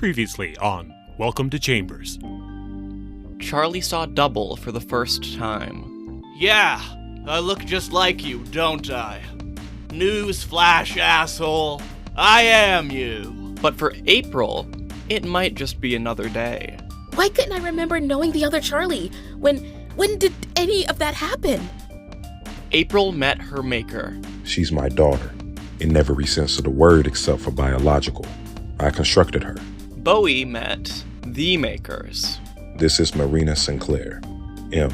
Previously on Welcome to Chambers. Charlie saw double for the first time. Yeah, I look just like you, don't I? Newsflash, asshole. I am you. But for April, it might just be another day. Why couldn't I remember knowing the other Charlie? When did any of that happen? April met her maker. She's my daughter, in every sense of the word except for biological. I constructed her. Bowie met the makers. This is Marina Sinclair, M,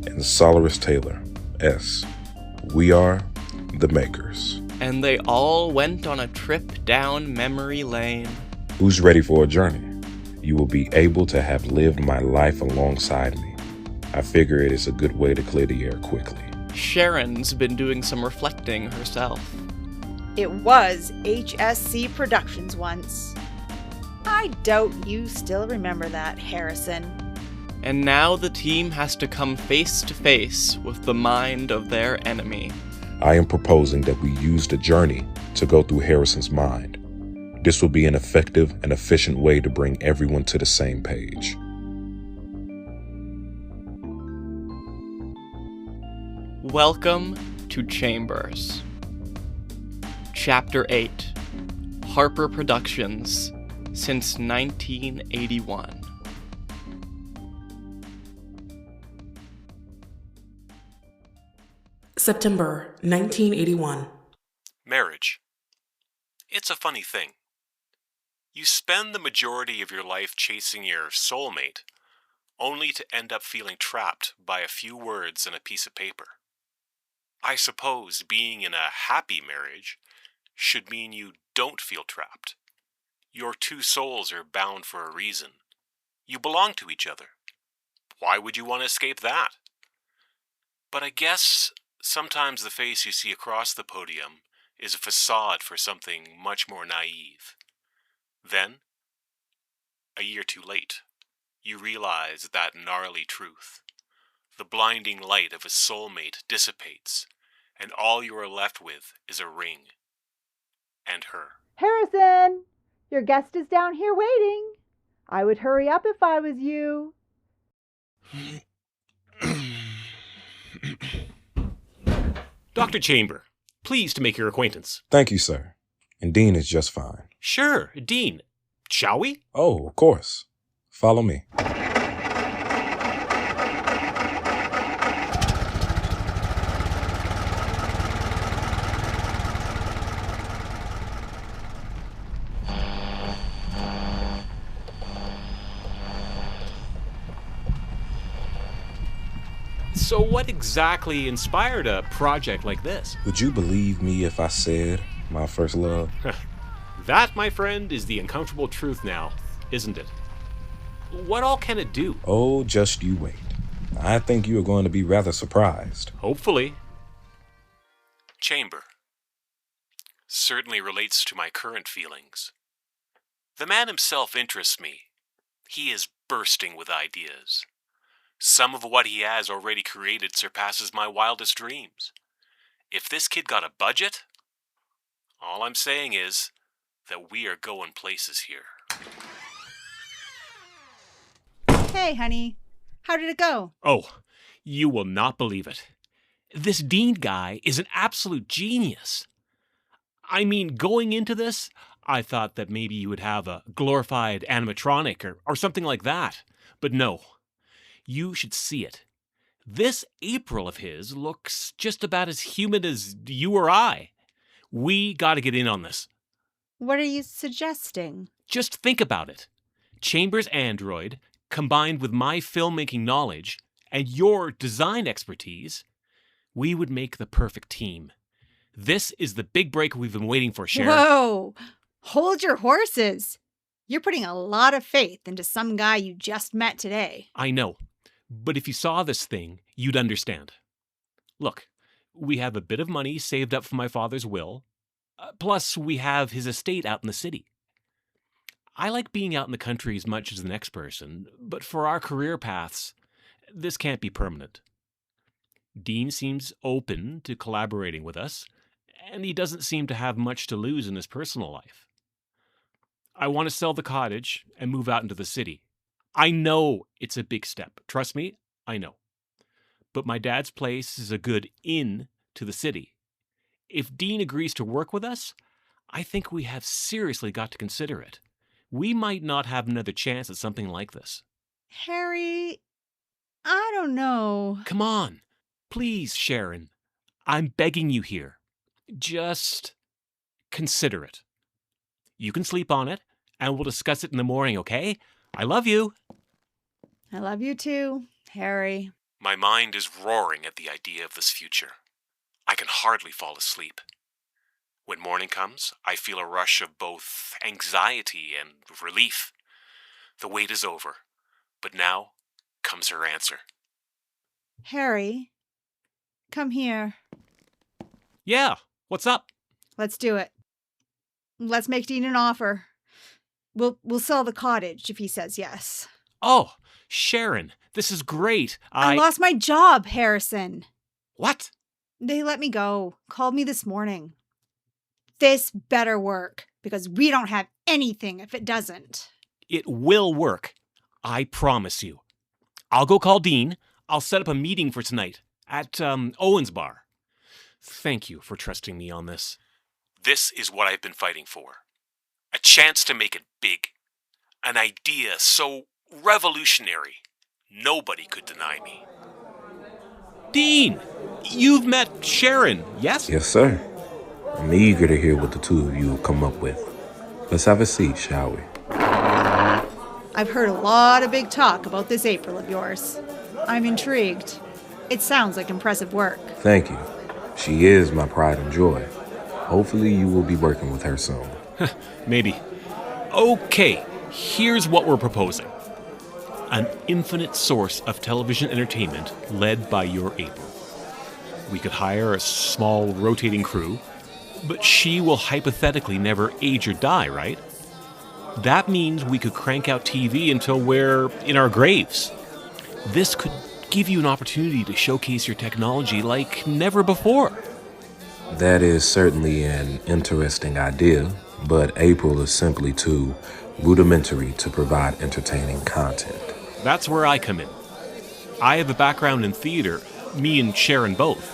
and Solaris Taylor, S. We are the makers. And they all went on a trip down memory lane. Who's ready for a journey? You will be able to have lived my life alongside me. I figure it is a good way to clear the air quickly. Sharron's been doing some reflecting herself. It was HSC Productions once. I doubt you still remember that, Harrison. And now the team has to come face to face with the mind of their enemy. I am proposing that we use the journey to go through Harrison's mind. This will be an effective and efficient way to bring everyone to the same page. Welcome to Chambers. Chapter 8. Harper Productions. Since 1981. September 1981. Marriage. It's a funny thing. You spend the majority of your life chasing your soulmate, only to end up feeling trapped by a few words and a piece of paper. I suppose being in a happy marriage should mean you don't feel trapped. Your two souls are bound for a reason. You belong to each other. Why would you want to escape that? But I guess sometimes the face you see across the podium is a facade for something much more naive. Then, a year too late, you realize that gnarly truth. The blinding light of a soulmate dissipates, and all you are left with is a ring. And her. Harrison! Your guest is down here waiting. I would hurry up if I was you. Dr. Chamber, pleased to make your acquaintance. Thank you, sir. And Dean is just fine. Sure, Dean. Shall we? Oh, of course. Follow me. So what exactly inspired a project like this? Would you believe me if I said my first love? That, my friend, is the uncomfortable truth now, isn't it? What all can it do? Oh, just you wait. I think you are going to be rather surprised. Hopefully. Chamber. Certainly relates to my current feelings. The man himself interests me. He is bursting with ideas. Some of what he has already created surpasses my wildest dreams. If this kid got a budget, all I'm saying is that we are going places here. Hey, honey. How did it go? Oh, you will not believe it. This Dean guy is an absolute genius. I mean, going into this, I thought that maybe you would have a glorified animatronic or something like that. But no. You should see it. This April of his looks just about as human as you or I. We gotta get in on this. What are you suggesting? Just think about it. Chambers' android, combined with my filmmaking knowledge and your design expertise, we would make the perfect team. This is the big break we've been waiting for, Sharron. Whoa! Hold your horses. You're putting a lot of faith into some guy you just met today. I know. But if you saw this thing, you'd understand. Look, we have a bit of money saved up from my father's will. Plus, we have his estate out in the city. I like being out in the country as much as the next person, but for our career paths, this can't be permanent. Dean seems open to collaborating with us, and he doesn't seem to have much to lose in his personal life. I want to sell the cottage and move out into the city. I know it's a big step. Trust me, I know. But my dad's place is a good in to the city. If Dean agrees to work with us, I think we have seriously got to consider it. We might not have another chance at something like this. Harry, I don't know. Come on. Please, Sharron. I'm begging you here. Just consider it. You can sleep on it, and we'll discuss it in the morning, okay? I love you. I love you too, Harry. My mind is roaring at the idea of this future. I can hardly fall asleep. When morning comes, I feel a rush of both anxiety and relief. The wait is over, but now comes her answer. Harry, come here. Yeah, what's up? Let's do it. Let's make Dean an offer. We'll sell the cottage if he says yes. Oh, Sharron, this is great. I lost my job, Harrison. What? They let me go. Called me this morning. This better work, because we don't have anything if it doesn't. It will work. I promise you. I'll go call Dean. I'll set up a meeting for tonight at Owen's bar. Thank you for trusting me on this. This is what I've been fighting for. A chance to make it big. An idea so revolutionary, nobody could deny me. Dean, you've met Sharron, yes? Yes, sir. I'm eager to hear what the two of you will come up with. Let's have a seat, shall we? I've heard a lot of big talk about this April of yours. I'm intrigued. It sounds like impressive work. Thank you. She is my pride and joy. Hopefully you will be working with her soon. Maybe. Okay, here's what we're proposing. An infinite source of television entertainment led by your April. We could hire a small rotating crew, but she will hypothetically never age or die, right? That means we could crank out TV until we're in our graves. This could give you an opportunity to showcase your technology like never before. That is certainly an interesting idea, but April is simply too rudimentary to provide entertaining content. That's where I come in. I have a background in theater, me and Sharron both.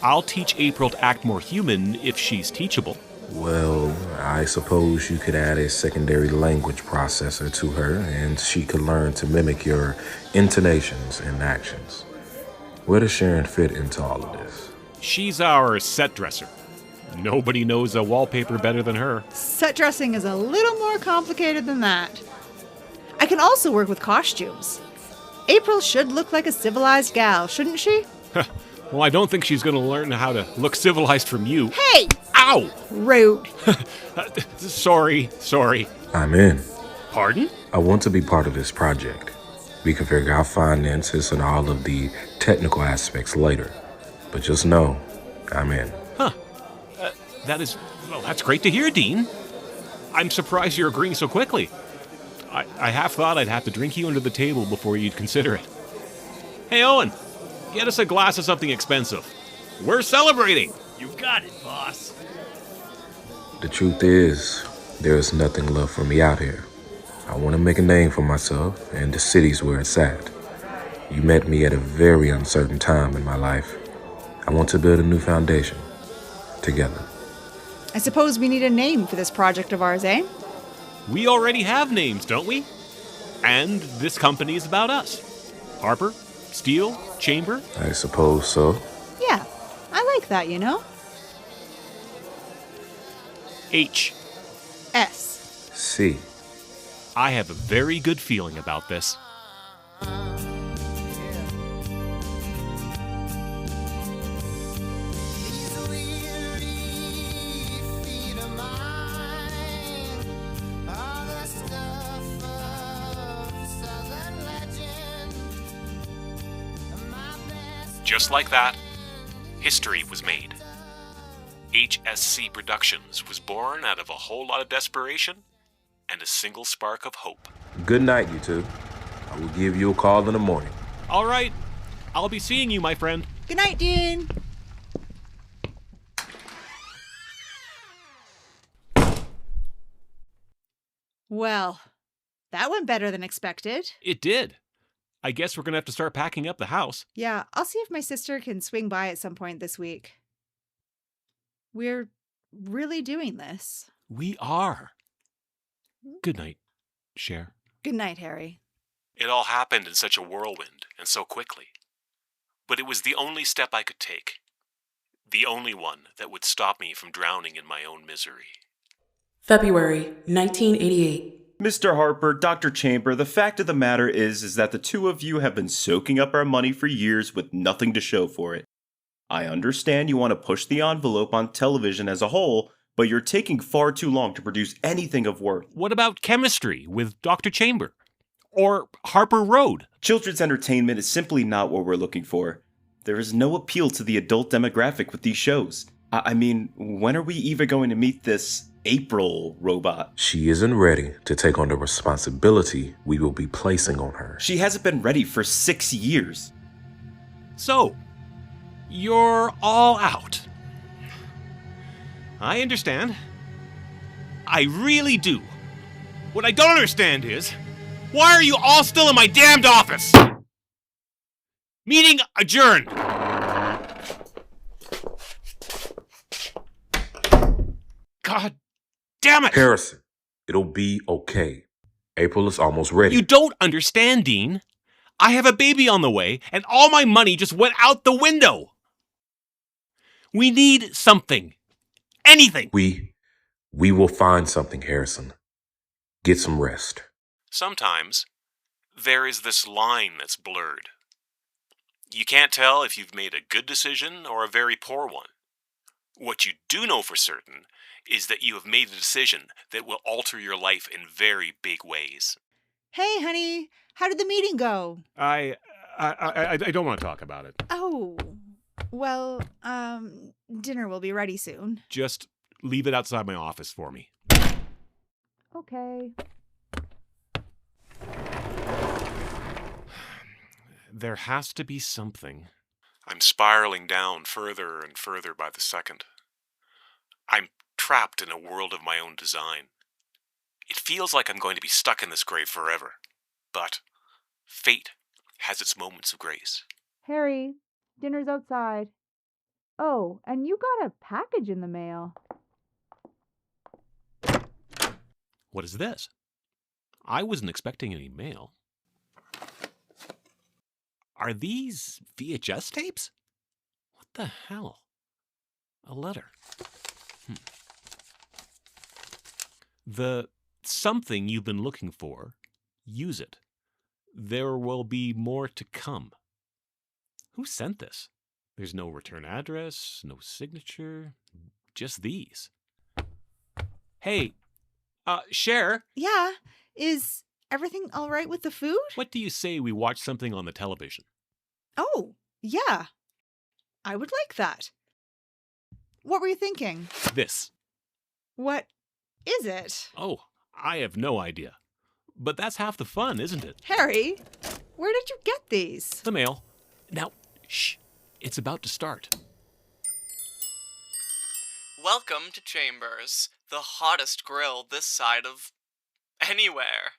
I'll teach April to act more human if she's teachable. Well, I suppose you could add a secondary language processor to her, and she could learn to mimic your intonations and actions. Where does Sharron fit into all of this? She's our set dresser. Nobody knows a wallpaper better than her. Set dressing is a little more complicated than that. I can also work with costumes. April should look like a civilized gal, shouldn't she? Well, I don't think she's going to learn how to look civilized from you. Hey! Ow! Rude. Sorry. I'm in. Pardon? I want to be part of this project. We can figure out finances and all of the technical aspects later. But just know, I'm in. Huh. That's great to hear, Dean. I'm surprised you're agreeing so quickly. I half thought I'd have to drink you under the table before you'd consider it. Hey, Owen, get us a glass of something expensive. We're celebrating. You got it, boss. The truth is, there's nothing left for me out here. I want to make a name for myself, and the city's where it's at. You met me at a very uncertain time in my life. I want to build a new foundation. Together. I suppose we need a name for this project of ours, eh? We already have names, don't we? And this company is about us. Harper, Steele, Chamber. I suppose so. Yeah, I like that, you know? H. S. C. I have a very good feeling about this. Just like that, history was made. HSC Productions was born out of a whole lot of desperation and a single spark of hope. Good night, you two. I will give you a call in the morning. All right. I'll be seeing you, my friend. Good night, Dean. Well, that went better than expected. It did. I guess we're going to have to start packing up the house. Yeah, I'll see if my sister can swing by at some point this week. We're really doing this. We are. Good night, Cher. Good night, Harry. It all happened in such a whirlwind and so quickly. But it was the only step I could take. The only one that would stop me from drowning in my own misery. February 1988. Mr. Harper, Dr. Chamber, the fact of the matter is that the two of you have been soaking up our money for years with nothing to show for it. I understand you want to push the envelope on television as a whole, but you're taking far too long to produce anything of worth. What about chemistry with Dr. Chamber? Or Harper Road? Children's entertainment is simply not what we're looking for. There is no appeal to the adult demographic with these shows. I mean, when are we even going to meet this April robot? She isn't ready to take on the responsibility we will be placing on her. She hasn't been ready for 6 years. So, you're all out. I understand. I really do. What I don't understand is, why are you all still in my damned office? Meeting adjourned. God damn it! Harrison, it'll be okay. April is almost ready. You don't understand, Dean. I have a baby on the way, and all my money just went out the window. We need something. Anything. We will find something, Harrison. Get some rest. Sometimes, there is this line that's blurred. You can't tell if you've made a good decision or a very poor one. What you do know for certain is that you have made a decision that will alter your life in very big ways. Hey, honey, how did the meeting go? I don't want to talk about it. Oh, well, dinner will be ready soon. Just leave it outside my office for me. Okay. There has to be something. I'm spiraling down further and further by the second. I'm trapped in a world of my own design. It feels like I'm going to be stuck in this grave forever. But fate has its moments of grace. Harry, dinner's outside. Oh, and you got a package in the mail. What is this? I wasn't expecting any mail. Are these VHS tapes? What the hell? A letter. The something you've been looking for, use it. There will be more to come. Who sent this? There's no return address, no signature, just these. Hey, Cher. Yeah, is everything all right with the food? What do you say we watch something on the television? Oh, yeah. I would like that. What were you thinking? This. What is it? Oh, I have no idea. But that's half the fun, isn't it? Harry, where did you get these? The mail. Now, shh. It's about to start. Welcome to Chambers, the hottest grill this side of anywhere.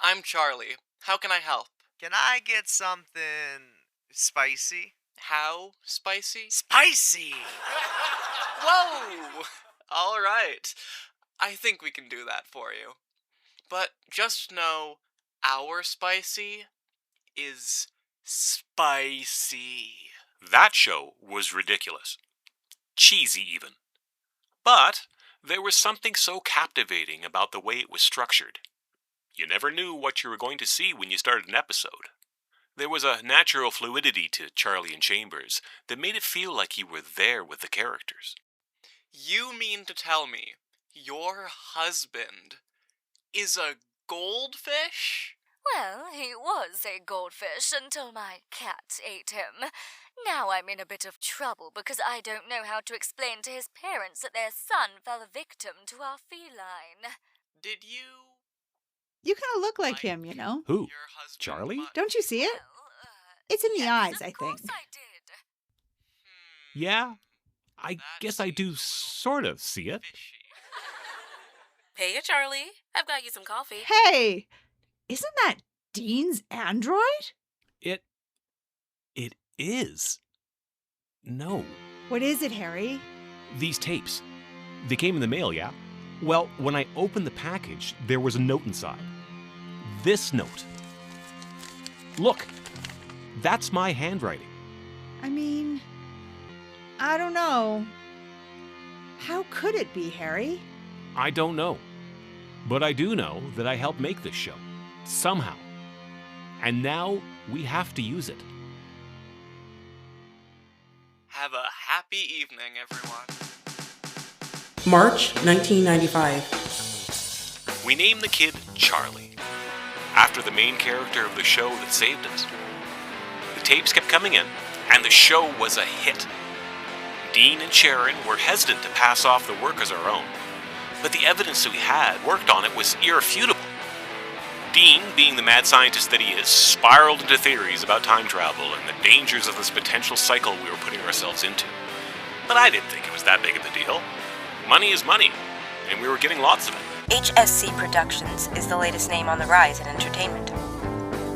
I'm Charlie. How can I help? Can I get something spicy? How spicy? Spicy! Whoa! All right. I think we can do that for you. But just know, our spicy is spicy. That show was ridiculous. Cheesy, even. But there was something so captivating about the way it was structured. You never knew what you were going to see when you started an episode. There was a natural fluidity to Charlie and Chambers that made it feel like you were there with the characters. You mean to tell me your husband is a goldfish? Well, he was a goldfish until my cat ate him. Now I'm in a bit of trouble because I don't know how to explain to his parents that their son fell victim to our feline. Did you... You kind of look like him, you know? Who? Charlie? Don't you see it? It's in the eyes, I think. Of course I did. Yeah, I guess I do sort of see it. Hey, Charlie. I've got you some coffee. Hey! Isn't that Dean's android? It is. No. What is it, Harry? These tapes. They came in the mail, yeah? Well, when I opened the package, there was a note inside. This note. Look, that's my handwriting. I mean, I don't know. How could it be, Harry? I don't know. But I do know that I helped make this show. Somehow. And now we have to use it. Have a happy evening, everyone. March 1995. We named the kid Charlie, after the main character of the show that saved us. The tapes kept coming in, and the show was a hit. Dean and Sharron were hesitant to pass off the work as our own, but the evidence that we had worked on it was irrefutable. Dean, being the mad scientist that he is, spiraled into theories about time travel and the dangers of this potential cycle we were putting ourselves into. But I didn't think it was that big of a deal. Money is money, and we were getting lots of it. HSC Productions is the latest name on the rise in entertainment.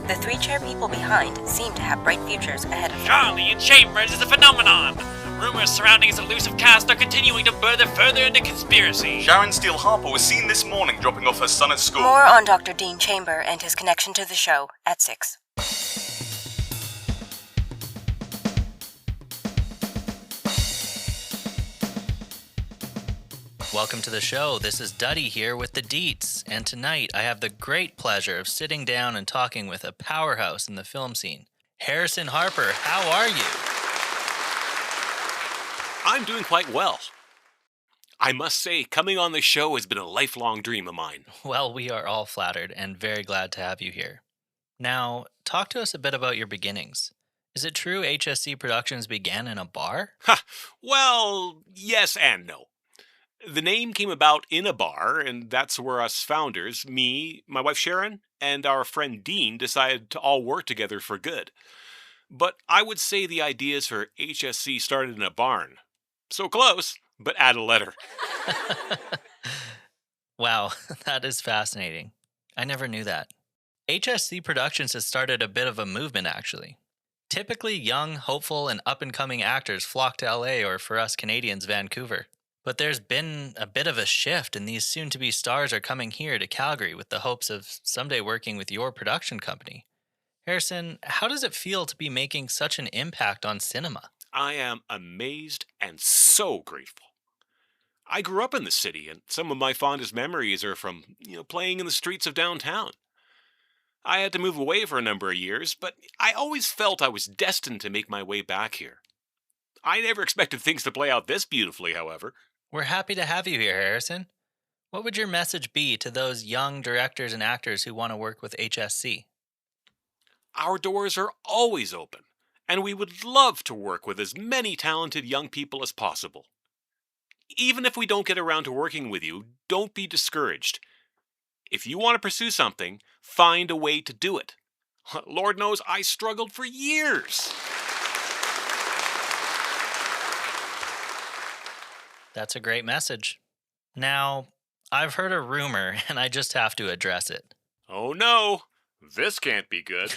The three-chair people behind seem to have bright futures ahead of them. Charlie in Chambers is a phenomenon! Rumors surrounding his elusive cast are continuing to further into conspiracy. Sharon Steele-Harper was seen this morning dropping off her son at school. More on Dr. Dean Chamber and his connection to the show at 6. Welcome to the show. This is Duddy here with the Deets, and tonight I have the great pleasure of sitting down and talking with a powerhouse in the film scene. Harrison Harper, how are you? I'm doing quite well. I must say, coming on the show has been a lifelong dream of mine. Well, we are all flattered and very glad to have you here. Now, talk to us a bit about your beginnings. Is it true HSC Productions began in a bar? Well, yes and no. The name came about in a bar, and that's where us founders, me, my wife Sharron, and our friend Dean decided to all work together for good. But I would say the ideas for HSC started in a barn. So close, but add a letter. Wow, that is fascinating. I never knew that. HSC Productions has started a bit of a movement, actually. Typically, young, hopeful, and up-and-coming actors flock to LA or, for us Canadians, Vancouver. But there's been a bit of a shift, and these soon-to-be stars are coming here to Calgary with the hopes of someday working with your production company. Harrison, how does it feel to be making such an impact on cinema? I am amazed and so grateful. I grew up in the city, and some of my fondest memories are from, playing in the streets of downtown. I had to move away for a number of years, but I always felt I was destined to make my way back here. I never expected things to play out this beautifully, however. We're happy to have you here, Harrison. What would your message be to those young directors and actors who want to work with HSC? Our doors are always open, and we would love to work with as many talented young people as possible. Even if we don't get around to working with you, don't be discouraged. If you want to pursue something, find a way to do it. Lord knows I struggled for years. That's a great message. Now, I've heard a rumor, and I just have to address it. Oh no, this can't be good.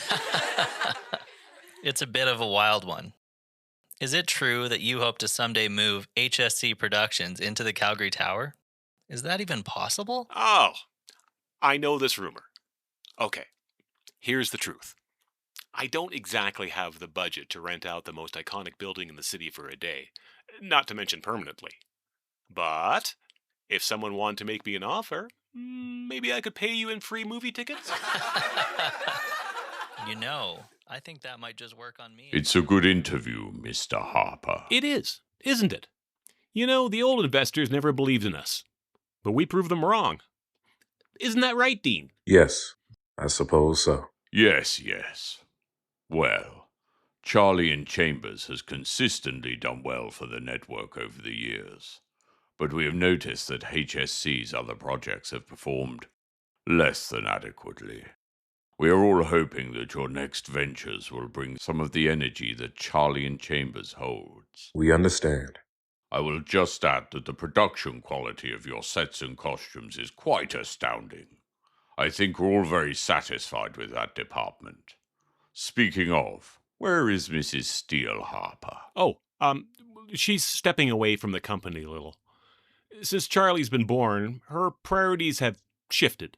It's a bit of a wild one. Is it true that you hope to someday move HSC Productions into the Calgary Tower? Is that even possible? Oh, I know this rumor. Okay, here's the truth. I don't exactly have the budget to rent out the most iconic building in the city for a day, not to mention permanently. But if someone wanted to make me an offer, maybe I could pay you in free movie tickets? I think that might just work on me. It's a good interview, Mr. Harper. It is, isn't it? The old investors never believed in us, but we proved them wrong. Isn't that right, Dean? Yes, I suppose so. Yes. Well, Charlie in Chambers has consistently done well for the network over the years, but we have noticed that HSC's other projects have performed less than adequately. We are all hoping that your next ventures will bring some of the energy that Charlie in Chambers holds. We understand. I will just add that the production quality of your sets and costumes is quite astounding. I think we're all very satisfied with that department. Speaking of, where is Mrs. Steele-Harper? Oh, she's stepping away from the company a little. Since Charlie's been born, her priorities have shifted.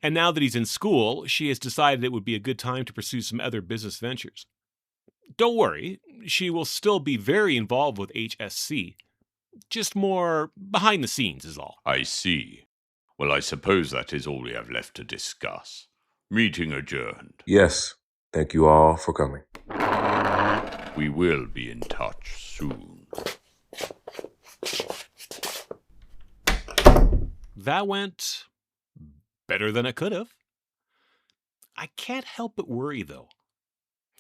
And now that he's in school, she has decided it would be a good time to pursue some other business ventures. Don't worry, she will still be very involved with HSC. Just more behind the scenes is all. I see. Well, I suppose that is all we have left to discuss. Meeting adjourned. Yes, thank you all for coming. We will be in touch soon. That went better than it could have. I can't help but worry, though.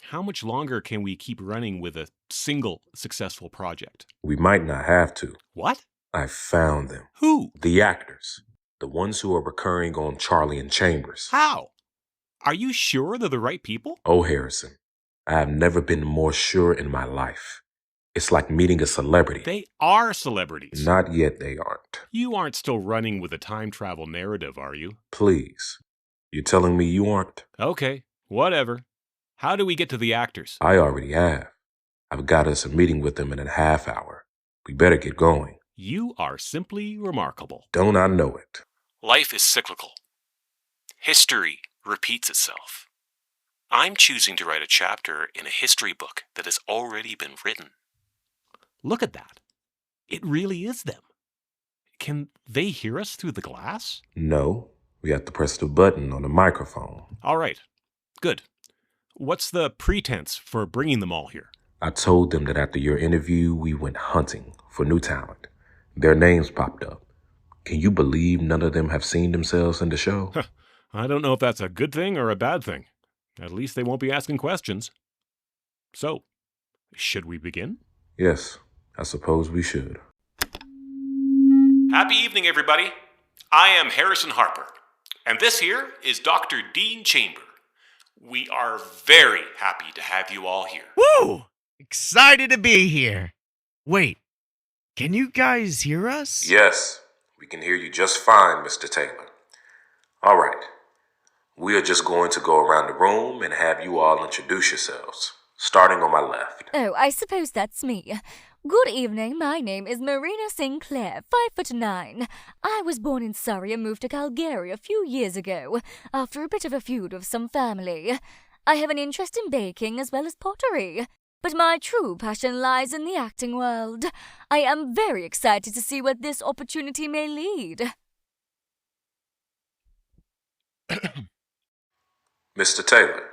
How much longer can we keep running with a single successful project? We might not have to. What? I found them. Who? The actors. The ones who are recurring on Charlie and Chambers. How? Are you sure they're the right people? Oh, Harrison, I have never been more sure in my life. It's like meeting a celebrity. They are celebrities. Not yet they aren't. You aren't still running with a time travel narrative, are you? Please. You're telling me you aren't? Okay, whatever. How do we get to the actors? I already have. I've got us a meeting with them in a half hour. We better get going. You are simply remarkable. Don't I know it? Life is cyclical. History repeats itself. I'm choosing to write a chapter in a history book that has already been written. Look at that. It really is them. Can they hear us through the glass? No. We have to press the button on the microphone. All right. Good. What's the pretense for bringing them all here? I told them that after your interview, we went hunting for new talent. Their names popped up. Can you believe none of them have seen themselves in the show? I don't know if that's a good thing or a bad thing. At least they won't be asking questions. So, should we begin? Yes, I suppose we should. Happy evening, everybody. I am Harrison Harper, and this here is Dr. Dean Chamber. We are very happy to have you all here. Woo! Excited to be here. Wait, can you guys hear us? Yes, we can hear you just fine, Mr. Taylor. All right. We are just going to go around the room and have you all introduce yourselves, starting on my left. Oh, I suppose that's me. Good evening, my name is Marina Sinclair, 5'9". I was born in Surrey and moved to Calgary a few years ago, after a bit of a feud with some family. I have an interest in baking as well as pottery, but my true passion lies in the acting world. I am very excited to see what this opportunity may lead. Mr. Taylor,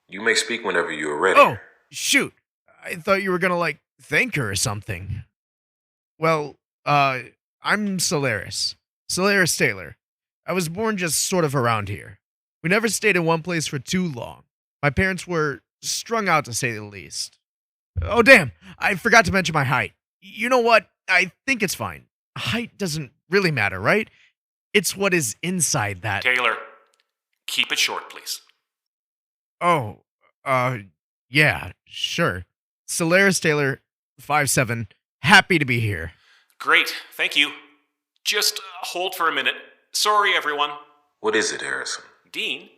you may speak whenever you are ready. Oh, shoot. I thought you were gonna, thank her or something. Well, I'm Solaris. Solaris Taylor. I was born just sort of around here. We never stayed in one place for too long. My parents were strung out, to say the least. Oh, damn. I forgot to mention my height. You know what? I think it's fine. Height doesn't really matter, right? It's what is inside that. Taylor, keep it short, please. Oh, yeah, sure. Solaris Taylor, 5'7", happy to be here. Great, thank you. Just hold for a minute. Sorry, everyone. What is it, Harrison? Dean,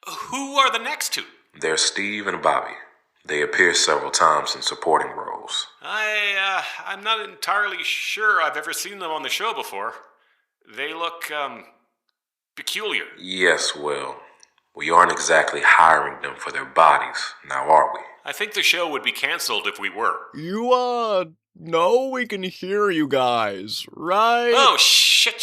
who are the next two? They're Steve and Bobby. They appear several times in supporting roles. I'm not entirely sure I've ever seen them on the show before. They look, peculiar. Yes, well, we aren't exactly hiring them for their bodies, now are we? I think the show would be canceled if we were. You, know we can hear you guys, right? Oh, shit,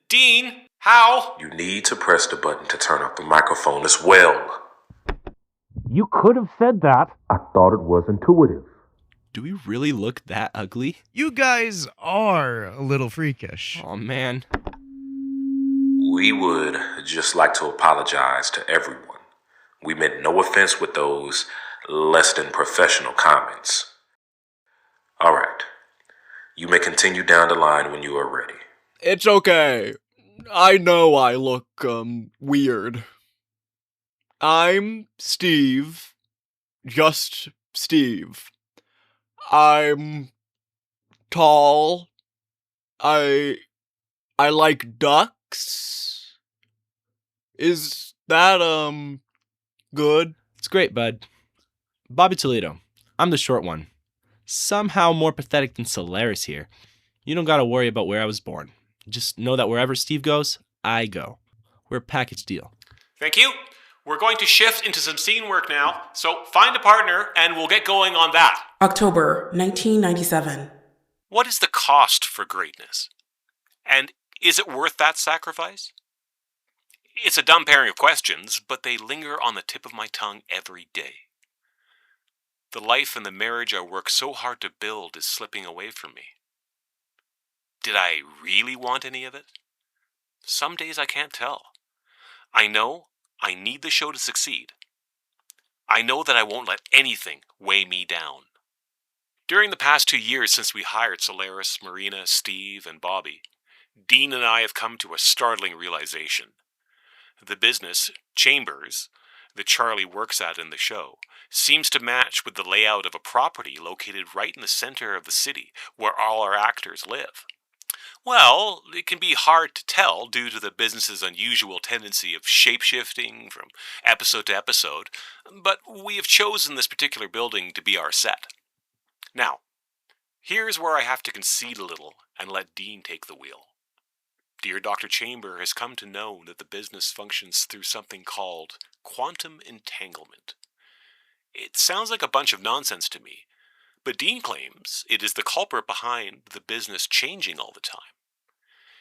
Dean, how? You need to press the button to turn off the microphone as well. You could have said that. I thought it was intuitive. Do we really look that ugly? You guys are a little freakish. Oh, man. We would just like to apologize to everyone. We meant no offense with those less than professional comments. All right. You may continue down the line when you are ready. It's okay. I know I look, weird. I'm Steve. Just Steve. I'm tall. I like ducks. Is that, good? It's great, bud. Bobby Toledo. I'm the short one. Somehow more pathetic than Solaris here. You don't gotta worry about where I was born. Just know that wherever Steve goes, I go. We're a package deal. Thank you. We're going to shift into some scene work now, so find a partner and we'll get going on that. October 1997. What is the cost for greatness? And is it worth that sacrifice? It's a dumb pairing of questions, but they linger on the tip of my tongue every day. The life and the marriage I work so hard to build is slipping away from me. Did I really want any of it? Some days I can't tell. I know I need the show to succeed. I know that I won't let anything weigh me down. During the past 2 years since we hired Solaris, Marina, Steve, and Bobby, Dean and I have come to a startling realization. The business, Chambers, that Charlie works at in the show, seems to match with the layout of a property located right in the center of the city where all our actors live. Well, it can be hard to tell due to the business's unusual tendency of shape-shifting from episode to episode, but we have chosen this particular building to be our set. Now, here's where I have to concede a little and let Dean take the wheel. Dear Dr. Chamber has come to know that the business functions through something called quantum entanglement. It sounds like a bunch of nonsense to me, but Dean claims it is the culprit behind the business changing all the time.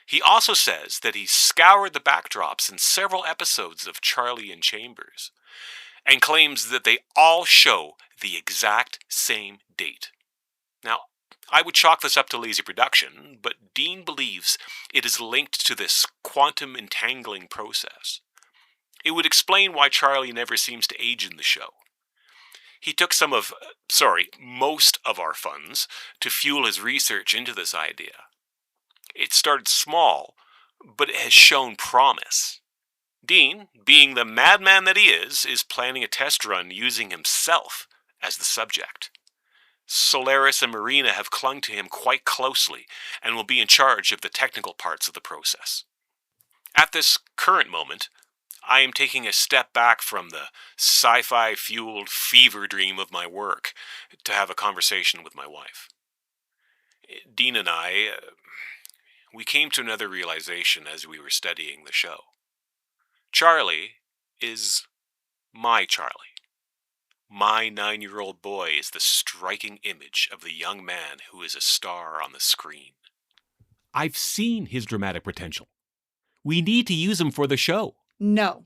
He also says that he scoured the backdrops in several episodes of Charlie and Chambers, and claims that they all show the exact same date. Now, I would chalk this up to lazy production, but Dean believes it is linked to this quantum entangling process. It would explain why Charlie never seems to age in the show. He took most of our funds to fuel his research into this idea. It started small, but it has shown promise. Dean, being the madman that he is planning a test run using himself as the subject. Solaris and Marina have clung to him quite closely and will be in charge of the technical parts of the process. At this current moment, I am taking a step back from the sci-fi fueled fever dream of my work to have a conversation with my wife. Dean and I, we came to another realization as we were studying the show. Charlie is my Charlie. My 9-year-old boy is the striking image of the young man who is a star on the screen. I've seen his dramatic potential. We need to use him for the show. No.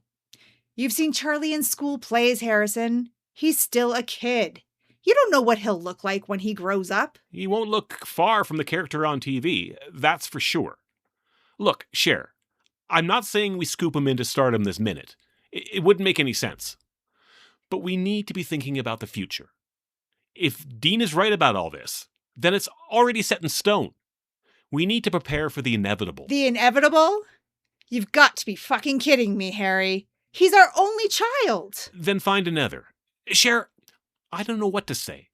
You've seen Charlie in school plays, Harrison. He's still a kid. You don't know what he'll look like when he grows up. He won't look far from the character on TV, that's for sure. Look, Cher, I'm not saying we scoop him into stardom this minute. It wouldn't make any sense. But we need to be thinking about the future. If Dean is right about all this, then it's already set in stone. We need to prepare for the inevitable. The inevitable? You've got to be fucking kidding me, Harry. He's our only child. Then find another. Cher, I don't know what to say.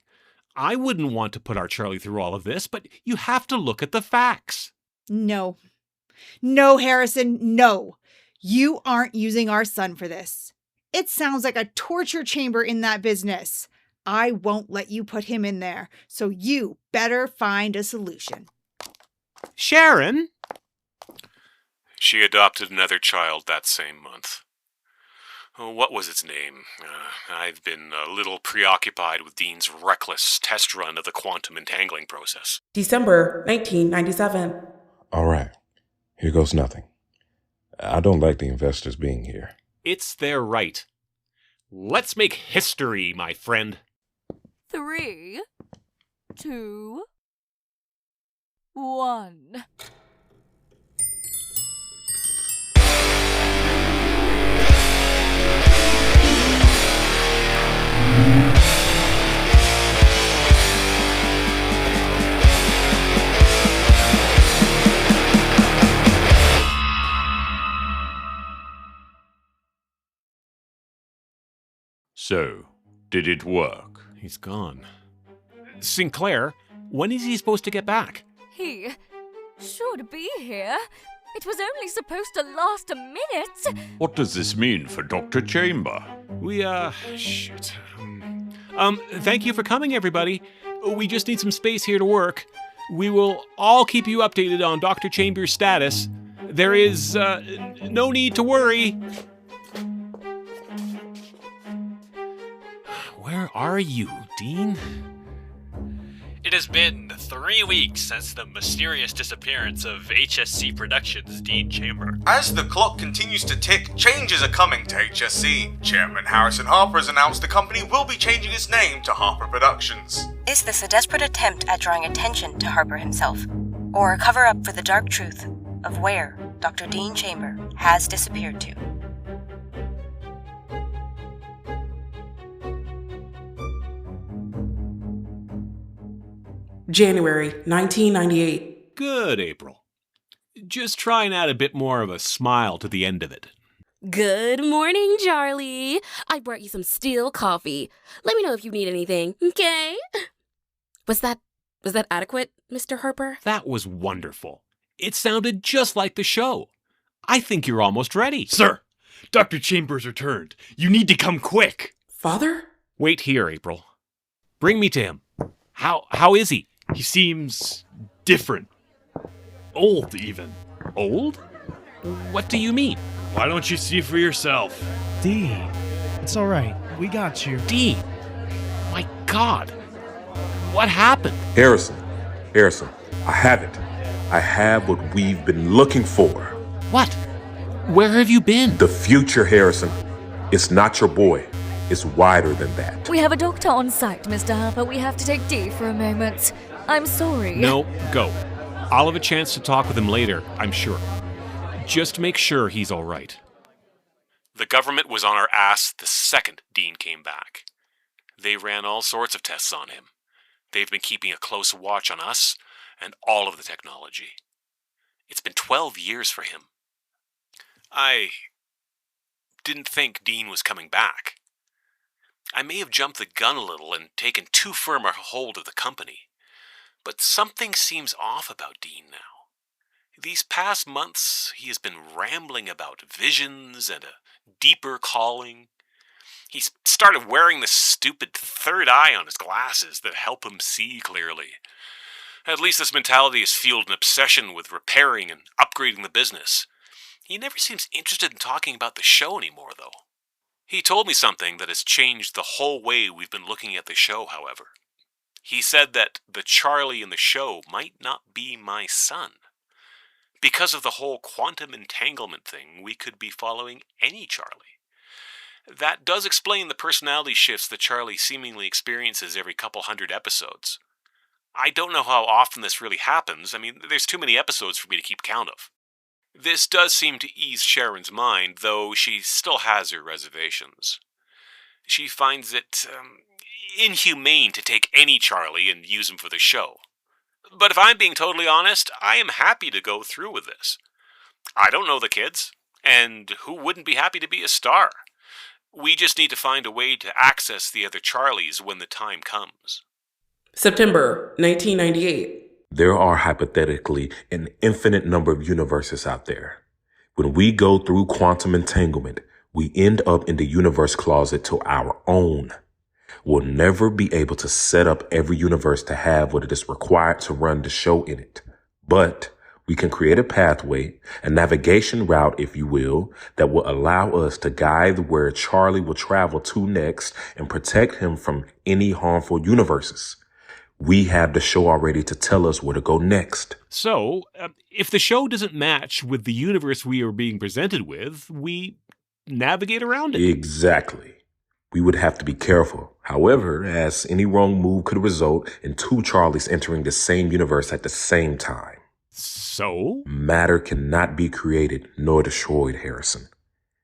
I wouldn't want to put our Charlie through all of this, but you have to look at the facts. No. No, Harrison, no. You aren't using our son for this. It sounds like a torture chamber in that business. I won't let you put him in there, so you better find a solution. Sharron? She adopted another child that same month. Oh, what was its name? I've been a little preoccupied with Dean's reckless test run of the quantum entangling process. December 1997. All right. Here goes nothing. I don't like the investors being here. It's their right. Let's make history, my friend. 3, 2, 1. So, did it work? He's gone. Sinclair, when is he supposed to get back? He should be here. It was only supposed to last a minute. What does this mean for Dr. Chamber? Shit. Thank you for coming, everybody. We just need some space here to work. We will all keep you updated on Dr. Chamber's status. There is, no need to worry. Where are you, Dean? It has been 3 weeks since the mysterious disappearance of HSC Productions' Dean Chamber. As the clock continues to tick, changes are coming to HSC. Chairman Harrison Harper has announced the company will be changing its name to Harper Productions. Is this a desperate attempt at drawing attention to Harper himself, or a cover-up for the dark truth of where Dr. Dean Chamber has disappeared to? January 1998. Good, April. Just try and add a bit more of a smile to the end of it. Good morning, Charlie. I brought you some Steel coffee. Let me know if you need anything, okay? Was that adequate, Mr. Harper? That was wonderful. It sounded just like the show. I think you're almost ready. Sir, Dr. Chambers returned. You need to come quick. Father? Wait here, April. Bring me to him. How is he? He seems different. Old, even. Old? What do you mean? Why don't you see for yourself? D, it's all right. We got you. D, my God. What happened? Harrison, I have it. I have what we've been looking for. What? Where have you been? The future, Harrison. It's not your boy. It's wider than that. We have a doctor on site, Mr. Harper. We have to take D for a moment. I'm sorry. No, go. I'll have a chance to talk with him later, I'm sure. Just make sure he's all right. The government was on our ass the second Dean came back. They ran all sorts of tests on him. They've been keeping a close watch on us and all of the technology. It's been 12 years for him. I didn't think Dean was coming back. I may have jumped the gun a little and taken too firm a hold of the company. But something seems off about Dean now. These past months, he has been rambling about visions and a deeper calling. He's started wearing this stupid third eye on his glasses that help him see clearly. At least this mentality has fueled an obsession with repairing and upgrading the business. He never seems interested in talking about the show anymore, though. He told me something that has changed the whole way we've been looking at the show, however. He said that the Charlie in the show might not be my son. Because of the whole quantum entanglement thing, we could be following any Charlie. That does explain the personality shifts that Charlie seemingly experiences every couple hundred episodes. I don't know how often this really happens. I mean, there's too many episodes for me to keep count of. This does seem to ease Sharron's mind, though she still has her reservations. She finds it inhumane to take any Charlie and use him for the show. But if I'm being totally honest, I am happy to go through with this. I don't know the kids, and who wouldn't be happy to be a star? We just need to find a way to access the other Charlies when the time comes. September 1998. There are hypothetically an infinite number of universes out there. When we go through quantum entanglement, we end up in the universe closet to our own. We'll never be able to set up every universe to have what it is required to run the show in it. But we can create a pathway, a navigation route, if you will, that will allow us to guide where Charlie will travel to next and protect him from any harmful universes. We have the show already to tell us where to go next. So, if the show doesn't match with the universe we are being presented with, we navigate around it. Exactly. We would have to be careful. However, as any wrong move could result in two Charlies entering the same universe at the same time. So? Matter cannot be created nor destroyed, Harrison.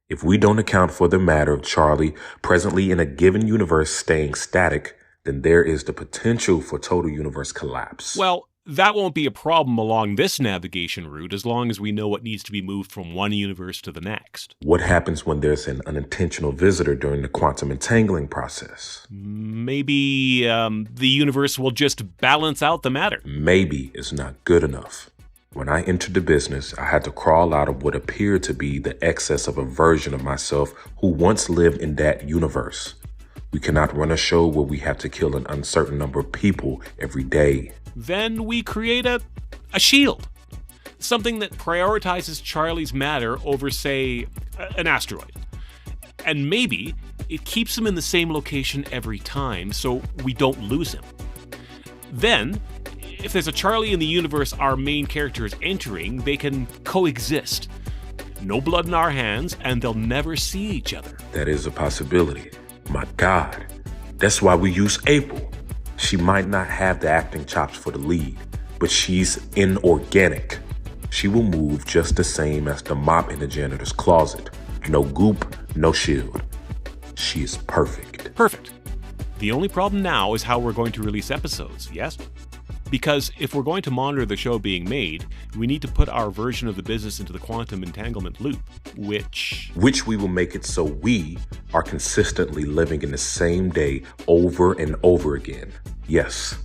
If we don't account for the matter of Charlie presently in a given universe staying static, then there is the potential for total universe collapse. Well, That won't be a problem along this navigation route as long as we know what needs to be moved from one universe to the next. What happens when there's an unintentional visitor during the quantum entangling process? Maybe the universe will just balance out the matter. Maybe is not good enough. When I entered the business, I had to crawl out of what appeared to be the excess of a version of myself who once lived in that universe. We cannot run a show where we have to kill an uncertain number of people every day. Then we create a shield. Something that prioritizes Charlie's matter over, say, an asteroid. And maybe it keeps him in the same location every time so we don't lose him. Then, if there's a Charlie in the universe our main character is entering, they can coexist. No blood in our hands, and they'll never see each other. That is a possibility. My God. That's why we use April. She might not have the acting chops for the lead, but she's inorganic. She will move just the same as the mop in the janitor's closet. No goop, no shield. She is perfect. Perfect. The only problem now is how we're going to release episodes, yes? Because if we're going to monitor the show being made, we need to put our version of the business into the quantum entanglement loop, which we will make it so we are consistently living in the same day over and over again. Yes.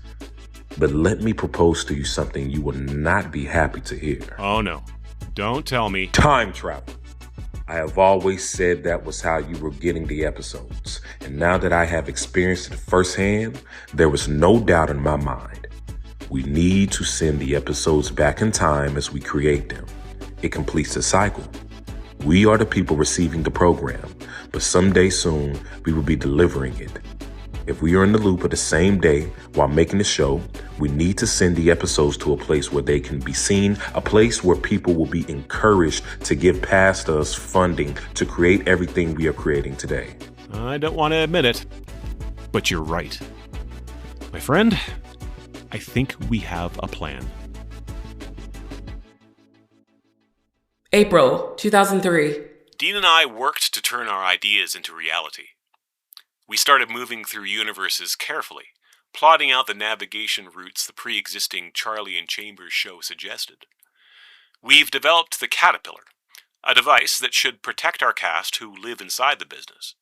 But let me propose to you something you will not be happy to hear. Oh no. Don't tell me. Time travel. I have always said that was how you were getting the episodes. And now that I have experienced it firsthand, there was no doubt in my mind. We need to send the episodes back in time as we create them. It completes the cycle. We are the people receiving the program, but someday soon we will be delivering it. If we are in the loop of the same day while making the show, we need to send the episodes to a place where they can be seen, a place where people will be encouraged to give past us funding to create everything we are creating today. I don't want to admit it, but you're right. My friend, I think we have a plan. April 2003. Dean and I worked to turn our ideas into reality. We started moving through universes carefully, plotting out the navigation routes the pre-existing Charlie and Chambers show suggested. We've developed the Caterpillar, a device that should protect our cast who live inside the business.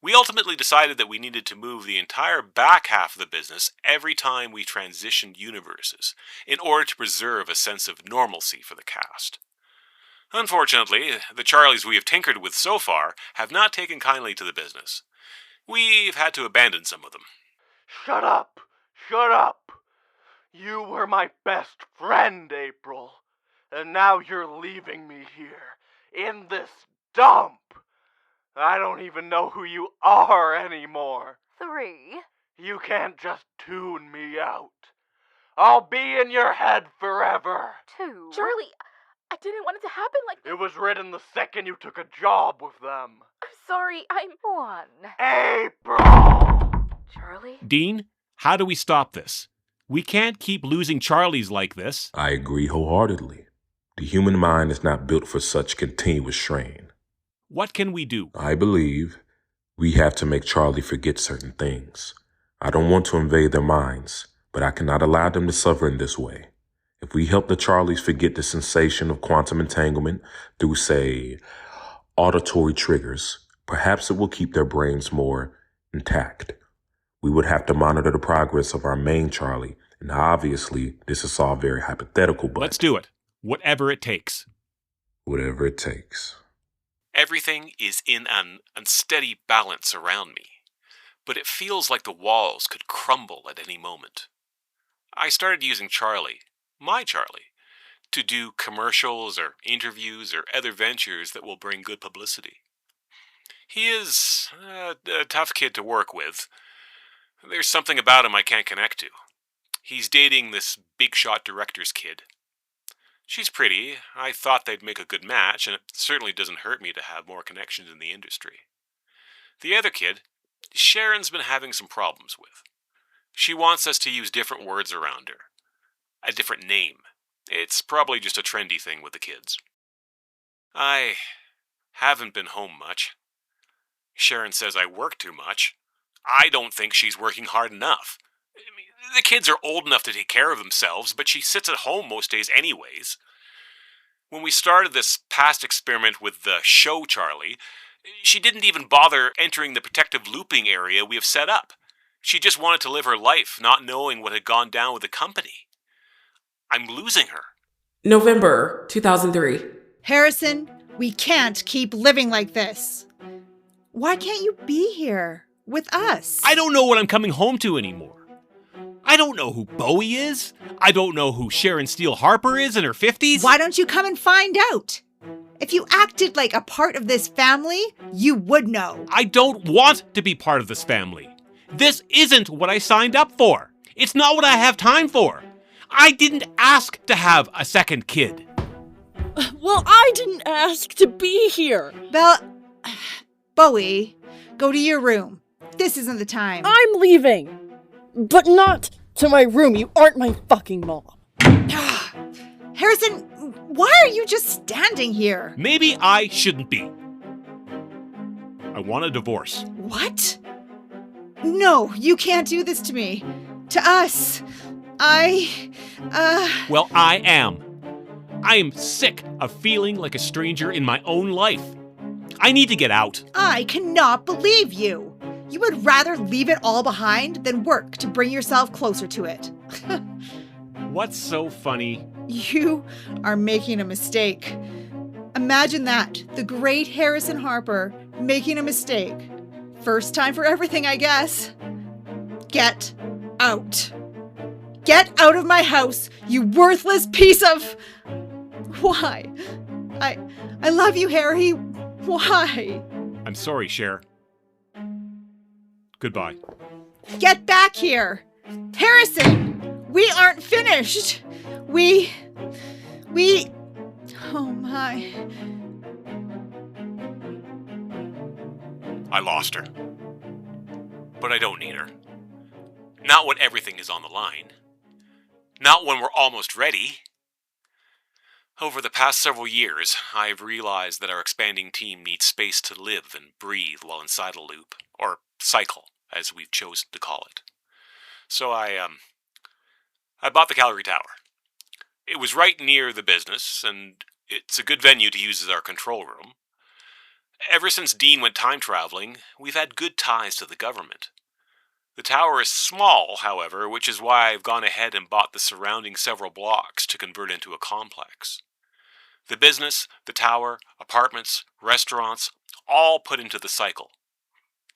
We ultimately decided that we needed to move the entire back half of the business every time we transitioned universes in order to preserve a sense of normalcy for the cast. Unfortunately, the Charlies we have tinkered with so far have not taken kindly to the business. We've had to abandon some of them. Shut up! Shut up! You were my best friend, April. And now you're leaving me here, in this dump. I don't even know who you are anymore. 3. You can't just tune me out. I'll be in your head forever. 2. Charlie, I didn't want it to happen like that. It was written the second you took a job with them. I'm sorry, 1. April! Charlie? Dean, how do we stop this? We can't keep losing Charlies like this. I agree wholeheartedly. The human mind is not built for such continuous strain. What can we do? I believe we have to make Charlie forget certain things. I don't want to invade their minds, but I cannot allow them to suffer in this way. If we help the Charlies forget the sensation of quantum entanglement through, say, auditory triggers, perhaps it will keep their brains more intact. We would have to monitor the progress of our main Charlie, and obviously this is all very hypothetical, but... Let's do it. Whatever it takes. Whatever it takes. Everything is in an unsteady balance around me, but it feels like the walls could crumble at any moment. I started using Charlie, my Charlie, to do commercials or interviews or other ventures that will bring good publicity. He is a tough kid to work with. There's something about him I can't connect to. He's dating this big-shot director's kid. She's pretty. I thought they'd make a good match, and it certainly doesn't hurt me to have more connections in the industry. The other kid, Sharon's been having some problems with. She wants us to use different words around her. A different name. It's probably just a trendy thing with the kids. I haven't been home much. Sharon says I work too much. I don't think she's working hard enough. I mean, the kids are old enough to take care of themselves, but she sits at home most days anyways. When we started this past experiment with the show Charlie, she didn't even bother entering the protective looping area we have set up. She just wanted to live her life, not knowing what had gone down with the company. I'm losing her. November 2003. Harrison, we can't keep living like this. Why can't you be here with us? I don't know what I'm coming home to anymore. I don't know who Bowie is. I don't know who Sharron Steele-Harper is in her 50s. Why don't you come and find out? If you acted like a part of this family, you would know. I don't want to be part of this family. This isn't what I signed up for. It's not what I have time for. I didn't ask to have a second kid. Well, I didn't ask to be here. Bowie, go to your room. This isn't the time. I'm leaving. But not to my room. You aren't my fucking mom. Harrison, why are you just standing here? Maybe I shouldn't be. I want a divorce. What? No, you can't do this to me. To us. Well, I am. I am sick of feeling like a stranger in my own life. I need to get out. I cannot believe you. You would rather leave it all behind than work to bring yourself closer to it. What's so funny? You are making a mistake. Imagine that. The great Harrison Harper making a mistake. First time for everything, I guess. Get out. Get out of my house, you worthless piece of... Why? I love you, Harry. Why? I'm sorry, Cher. Goodbye. Get back here. Harrison, we aren't finished. We... Oh my. I lost her. But I don't need her. Not when everything is on the line. Not when we're almost ready. Over the past several years, I've realized that our expanding team needs space to live and breathe while inside a loop, or cycle, as we've chosen to call it. So I bought the Calgary Tower. It was right near the business, and it's a good venue to use as our control room. Ever since Dean went time traveling, we've had good ties to the government. The tower is small, however, which is why I've gone ahead and bought the surrounding several blocks to convert into a complex. The business, the tower, apartments, restaurants, all put into the cycle.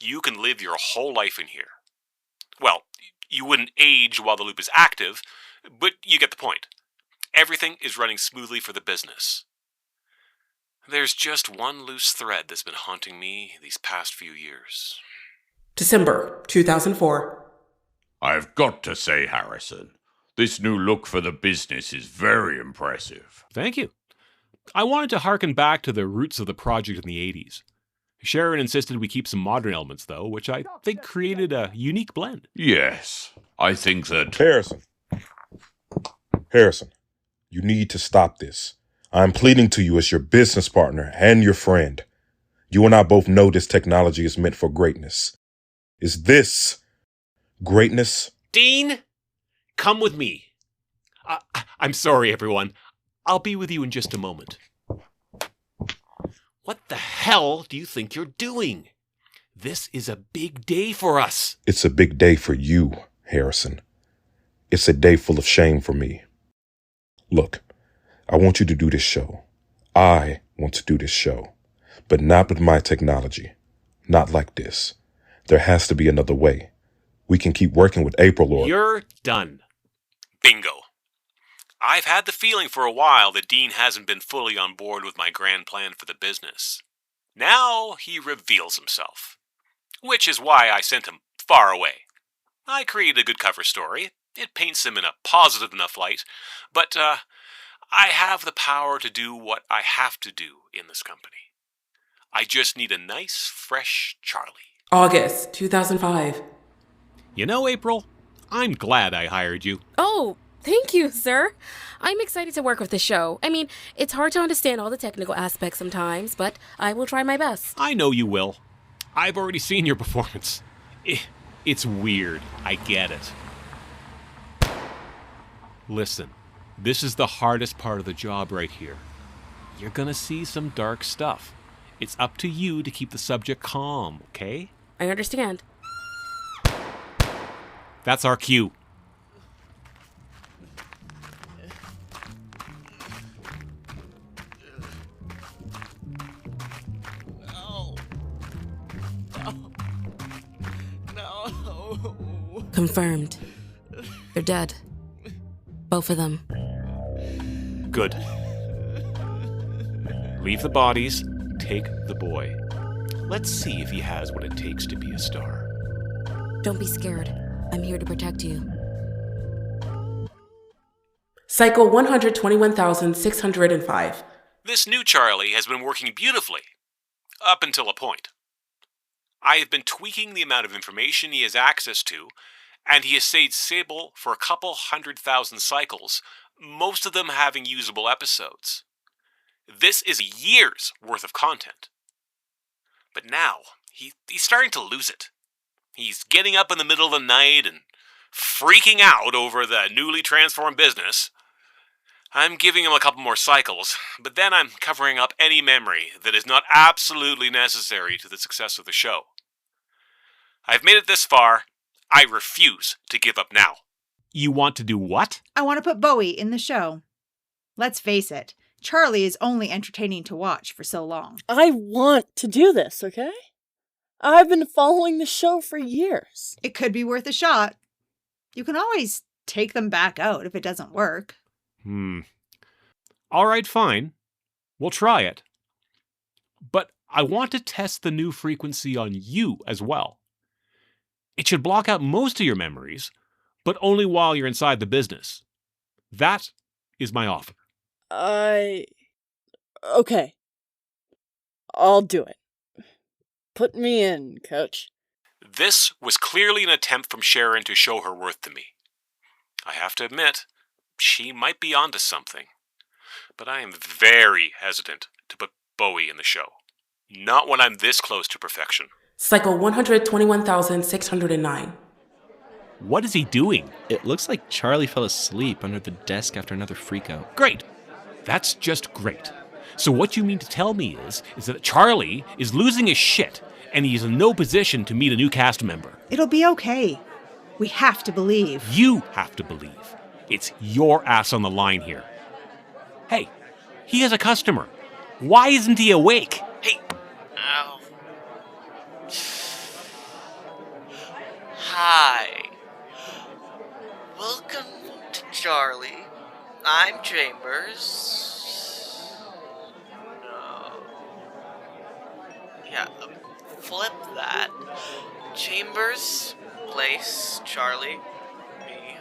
You can live your whole life in here. Well, you wouldn't age while the loop is active, but you get the point. Everything is running smoothly for the business. There's just one loose thread that's been haunting me these past few years. December 2004. I've got to say, Harrison, this new look for the business is very impressive. Thank you. I wanted to harken back to the roots of the project in the 80s. Sharron insisted we keep some modern elements, though, which I think created a unique blend. Yes, I think that... Harrison, you need to stop this. I'm pleading to you as your business partner and your friend. You and I both know this technology is meant for greatness. Is this greatness? Dean, come with me. I'm sorry, everyone. I'll be with you in just a moment. What the hell do you think you're doing? This is a big day for us. It's a big day for you, Harrison. It's a day full of shame for me. Look, I want you to do this show. I want to do this show. But not with my technology. Not like this. There has to be another way. We can keep working with April or... You're done. Bingo. I've had the feeling for a while that Dean hasn't been fully on board with my grand plan for the business. Now he reveals himself. Which is why I sent him far away. I created a good cover story. It paints him in a positive enough light. But, I have the power to do what I have to do in this company. I just need a nice, fresh Charlie. August 2005. You know, April, I'm glad I hired you. Oh, thank you, sir. I'm excited to work with the show. I mean, it's hard to understand all the technical aspects sometimes, but I will try my best. I know you will. I've already seen your performance. It's weird. I get it. Listen, this is the hardest part of the job right here. You're gonna see some dark stuff. It's up to you to keep the subject calm, okay? I understand. That's our cue. Confirmed. They're dead. Both of them. Good. Leave the bodies, take the boy. Let's see if he has what it takes to be a star. Don't be scared. I'm here to protect you. Cycle 121,605. This new Charlie has been working beautifully. Up until a point. I have been tweaking the amount of information he has access to, and he has stayed stable for a couple 100,000 cycles, most of them having usable episodes. This is years worth of content. But now, he's starting to lose it. He's getting up in the middle of the night and freaking out over the newly transformed business. I'm giving him a couple more cycles, but then I'm covering up any memory that is not absolutely necessary to the success of the show. I've made it this far. I refuse to give up now. You want to do what? I want to put Bowie in the show. Let's face it, Charlie is only entertaining to watch for so long. I want to do this, okay? I've been following the show for years. It could be worth a shot. You can always take them back out if it doesn't work. All right, fine. We'll try it. But I want to test the new frequency on you as well. It should block out most of your memories, but only while you're inside the business. That is my offer. Okay. I'll do it. Put me in, coach. This was clearly an attempt from Sharron to show her worth to me. I have to admit, she might be onto something. But I am very hesitant to put Bowie in the show. Not when I'm this close to perfection. Cycle 121,609. What is he doing? It looks like Charlie fell asleep under the desk after another freakout. Great. That's just great. So what you mean to tell me is that Charlie is losing his shit, and he's in no position to meet a new cast member. It'll be okay. We have to believe. You have to believe. It's your ass on the line here. Hey, he has a customer. Why isn't he awake? Hey. Ow. Hi. Welcome to Charlie. I'm Chambers. No. Yeah, flip that. Chambers, place, Charlie, me.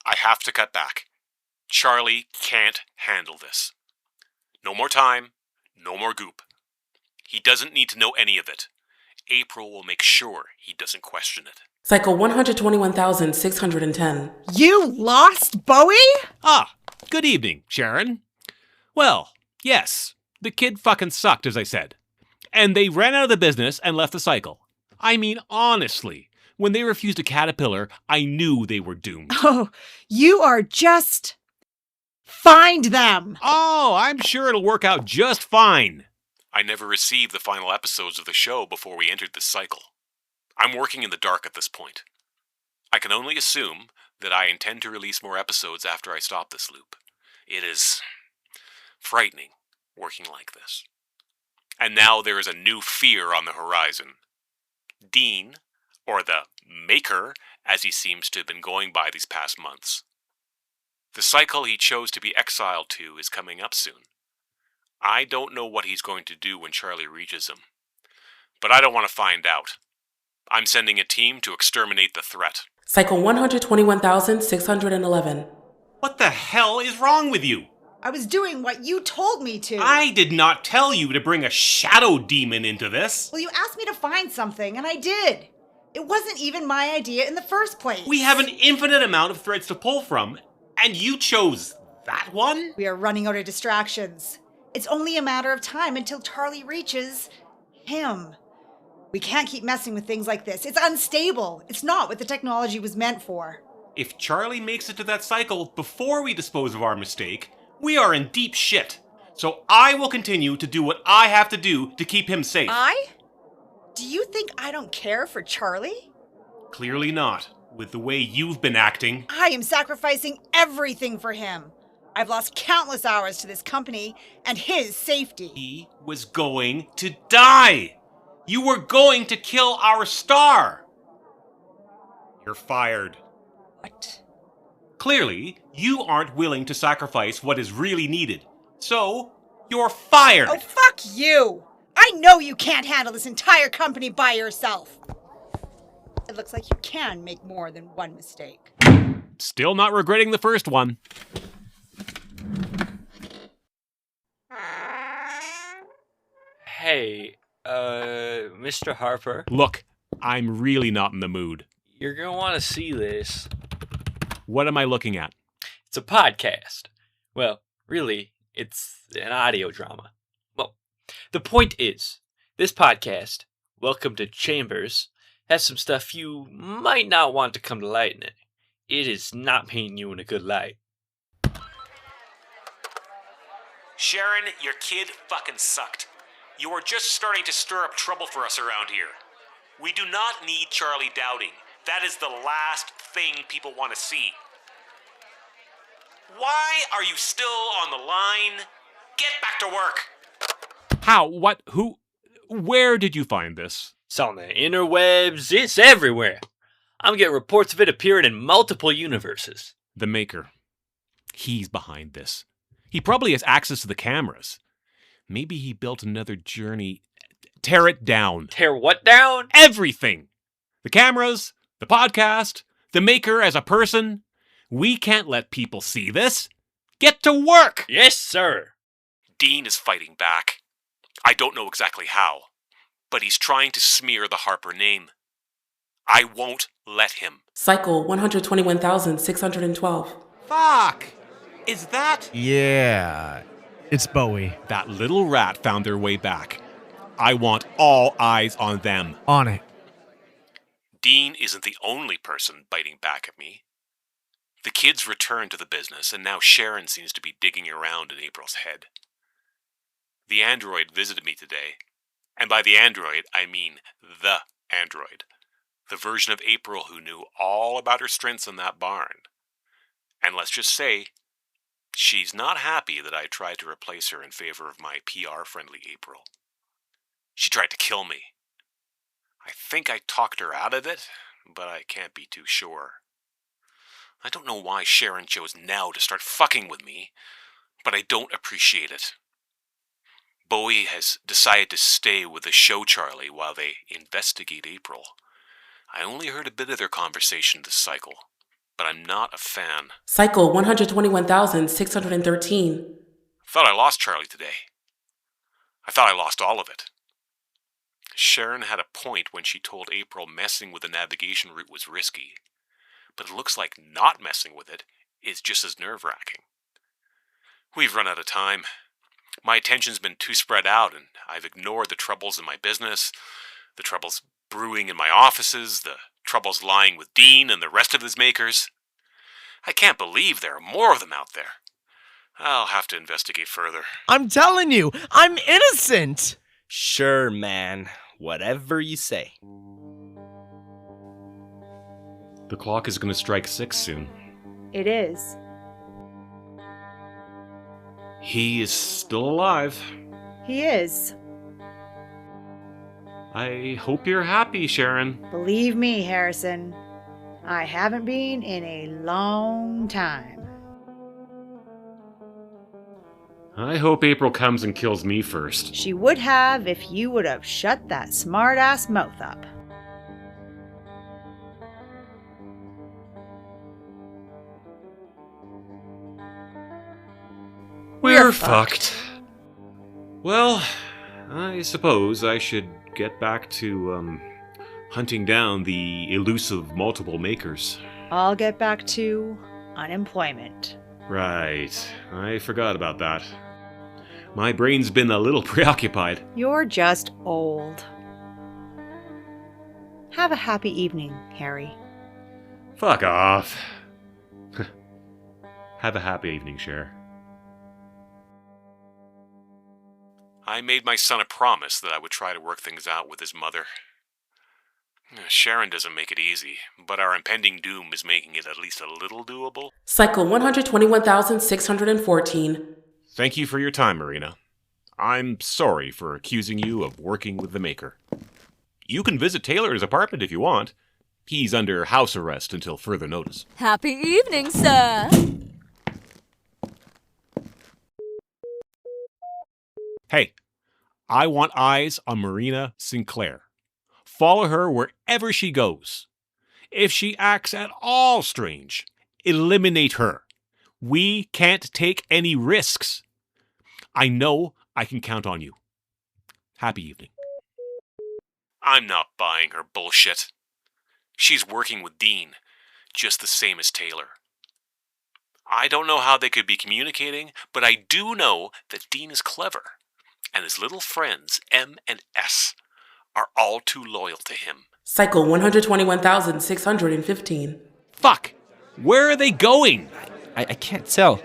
I have to cut back. Charlie can't handle this. No more time, no more goop. He doesn't need to know any of it. April will make sure he doesn't question it. Cycle 121,610. You lost Bowie? Ah, good evening, Sharron. Well, yes, the kid fucking sucked, as I said. And they ran out of the business and left the cycle. I mean, honestly, when they refused a caterpillar, I knew they were doomed. Oh, you are just... Find them! Oh, I'm sure it'll work out just fine. I never received the final episodes of the show before we entered this cycle. I'm working in the dark at this point. I can only assume that I intend to release more episodes after I stop this loop. It is frightening working like this. And now there is a new fear on the horizon. Dean, or the Maker, as he seems to have been going by these past months. The cycle he chose to be exiled to is coming up soon. I don't know what he's going to do when Charlie reaches him. But I don't want to find out. I'm sending a team to exterminate the threat. Cycle 121,611. What the hell is wrong with you? I was doing what you told me to. I did not tell you to bring a shadow demon into this. Well, you asked me to find something, and I did. It wasn't even my idea in the first place. We have an infinite amount of threads to pull from, and you chose that one? We are running out of distractions. It's only a matter of time until Charlie reaches him. We can't keep messing with things like this. It's unstable. It's not what the technology was meant for. If Charlie makes it to that cycle before we dispose of our mistake, we are in deep shit. So I will continue to do what I have to do to keep him safe. Do you think I don't care for Charlie? Clearly not, with the way you've been acting. I am sacrificing everything for him. I've lost countless hours to this company and his safety. He was going to die. You were going to kill our star. You're fired. What? Clearly, you aren't willing to sacrifice what is really needed. So, you're fired. Oh, fuck you! I know you can't handle this entire company by yourself. It looks like you can make more than one mistake. Still not regretting the first one. Hey, Mr. Harper. Look, I'm really not in the mood. You're gonna want to see this. What am I looking at? It's a podcast. Well, really, it's an audio drama. Well, the point is, this podcast, Welcome to Chambers, has some stuff you might not want to come to light in it. It is not painting you in a good light. Sharron, your kid fucking sucked. You are just starting to stir up trouble for us around here. We do not need Charlie doubting. That is the last thing people want to see. Why are you still on the line? Get back to work! How? What? Who? Where did you find this? It's on the interwebs. It's everywhere. I'm getting reports of it appearing in multiple universes. The Maker. He's behind this. He probably has access to the cameras. Maybe he built another journey. Tear it down. Tear what down? Everything. The cameras, the podcast, the Maker as a person. We can't let people see this. Get to work! Yes, sir. Dean is fighting back. I don't know exactly how, but he's trying to smear the Harper name. I won't let him. Cycle 121,612. Fuck! Is that? Yeah, it's Bowie. That little rat found their way back. I want all eyes on them. On it. Dean isn't the only person biting back at me. The kids returned to the business, and now Sharron seems to be digging around in April's head. The android visited me today, and by the android, I mean the android. The version of April who knew all about her strengths in that barn. And let's just say, she's not happy that I tried to replace her in favor of my PR-friendly April. She tried to kill me. I think I talked her out of it, but I can't be too sure. I don't know why Sharron chose now to start fucking with me, but I don't appreciate it. Bowie has decided to stay with the show Charlie while they investigate April. I only heard a bit of their conversation this cycle, but I'm not a fan. Cycle 121,613. Thought I lost Charlie today. I thought I lost all of it. Sharron had a point when she told April messing with the navigation route was risky, but it looks like not messing with it is just as nerve-wracking. We've run out of time. My attention's been too spread out, and I've ignored the troubles in my business, the troubles brewing in my offices, the troubles lying with Dean and the rest of his makers. I can't believe there are more of them out there. I'll have to investigate further. I'm telling you, I'm innocent! Sure, man. Whatever you say. The clock is going to strike 6 soon. It is. He is still alive. He is. I hope you're happy, Sharron. Believe me, Harrison, I haven't been in a long time. I hope April comes and kills me first. She would have if you would have shut that smart-ass mouth up. We're fucked. Well, I suppose I should get back to, hunting down the elusive multiple makers. I'll get back to unemployment. Right. I forgot about that. My brain's been a little preoccupied. You're just old. Have a happy evening, Harry. Fuck off. Have a happy evening, Cher. I made my son a promise that I would try to work things out with his mother. Sharron doesn't make it easy, but our impending doom is making it at least a little doable. Cycle 121,614. Thank you for your time, Marina. I'm sorry for accusing you of working with the Maker. You can visit Taylor's apartment if you want. He's under house arrest until further notice. Happy evening, sir. Hey, I want eyes on Marina Sinclair. Follow her wherever she goes. If she acts at all strange, eliminate her. We can't take any risks. I know I can count on you. Happy evening. I'm not buying her bullshit. She's working with Dean, just the same as Taylor. I don't know how they could be communicating, but I do know that Dean is clever, and his little friends, M and S, are all too loyal to him. Cycle 121,615. Fuck! Where are they going? I can't tell.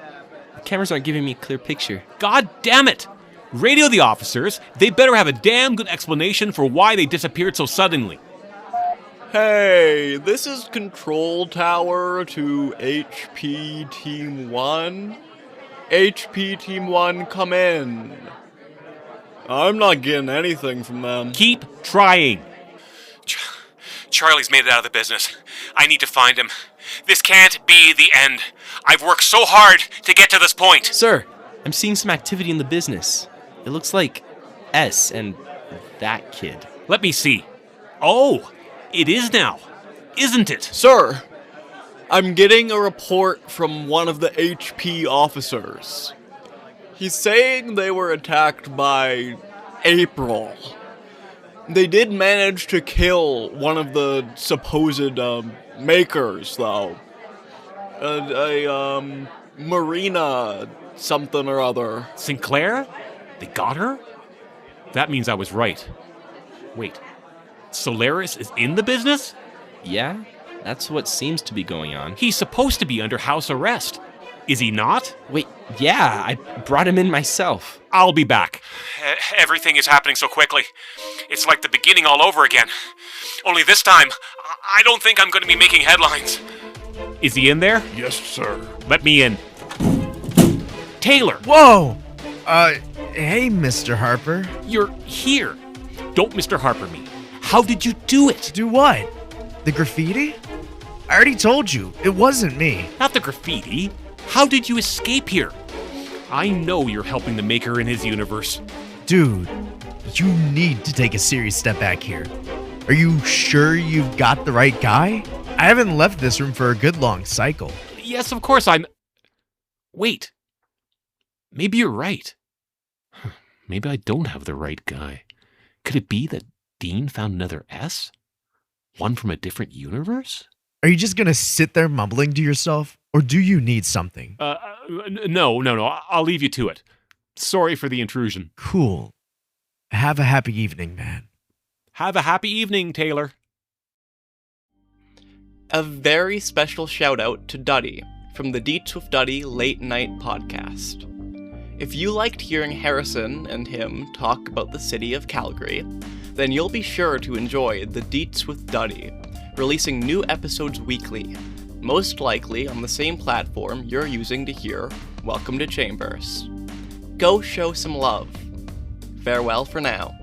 The cameras aren't giving me a clear picture. God damn it! Radio the officers. They better have a damn good explanation for why they disappeared so suddenly. Hey, this is Control Tower to HP Team 1. HP Team 1, come in. I'm not getting anything from them. Keep trying. Charlie's made it out of the business. I need to find him. This can't be the end. I've worked so hard to get to this point. Sir, I'm seeing some activity in the business. It looks like S and that kid. Let me see. Oh, it is now, isn't it? Sir, I'm getting a report from one of the HP officers. He's saying they were attacked by April. They did manage to kill one of the supposed makers, though. Marina something or other. Sinclair? They got her? That means I was right. Wait, Solaris is in the business? Yeah, that's what seems to be going on. He's supposed to be under house arrest. Is he not? Wait, yeah, I brought him in myself. I'll be back. Everything is happening so quickly. It's like the beginning all over again. Only this time, I don't think I'm going to be making headlines. Is he in there? Yes, sir. Let me in. Taylor! Whoa! Hey, Mr. Harper. You're here. Don't Mr. Harper me. How did you do it? Do what? The graffiti? I already told you, it wasn't me. Not the graffiti. How did you escape here? I know you're helping the Maker in his universe. Dude, you need to take a serious step back here. Are you sure you've got the right guy? I haven't left this room for a good long cycle. Yes, of course I'm... Wait. Maybe you're right. Maybe I don't have the right guy. Could it be that Dean found another S? One from a different universe? Are you just gonna sit there mumbling to yourself? Or do you need something? No. I'll leave you to it. Sorry for the intrusion. Cool. Have a happy evening, man. Have a happy evening, Taylor. A very special shout out to Duddy from the Deets with Duddy Late Night podcast. If you liked hearing Harrison and him talk about the city of Calgary, then you'll be sure to enjoy the Deets with Duddy, releasing new episodes weekly, most likely on the same platform you're using to hear Welcome to Chambers. Go show some love. Farewell for now.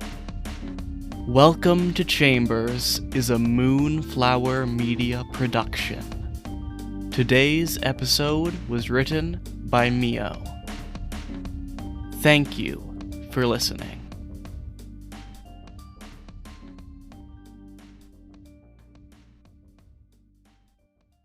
Welcome to Chambers is a Moonflower Media production. Today's episode was written by M.E.O. Thank you for listening.